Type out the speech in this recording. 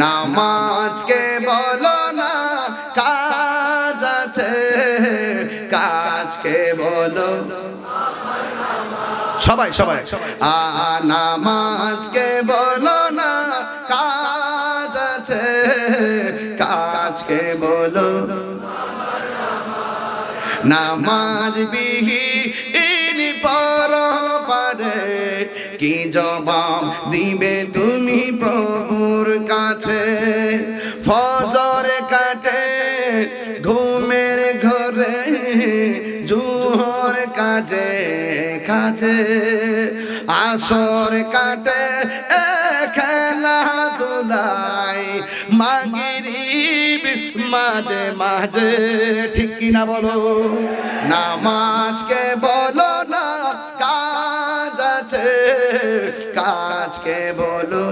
নামাজকে বলো না কাজ আছে, কাজকে বলো সবাই সবাই নামাজকে বলো না কাজ আছে, কাজকে বলো নামাজ বিহীন পরপারে কি জবাব দিবে তুমি প্রভুর কাছে। ফজর কাটে ঘুমের ঘরে, জোহর কাজে কাজে, আসর কাটে খেলাধুলায়, মাগরিব মাঝে মাঝে, ঠিক কিনা বলো? নামাজকে বলো না কাজ আছে, কাজকে বলো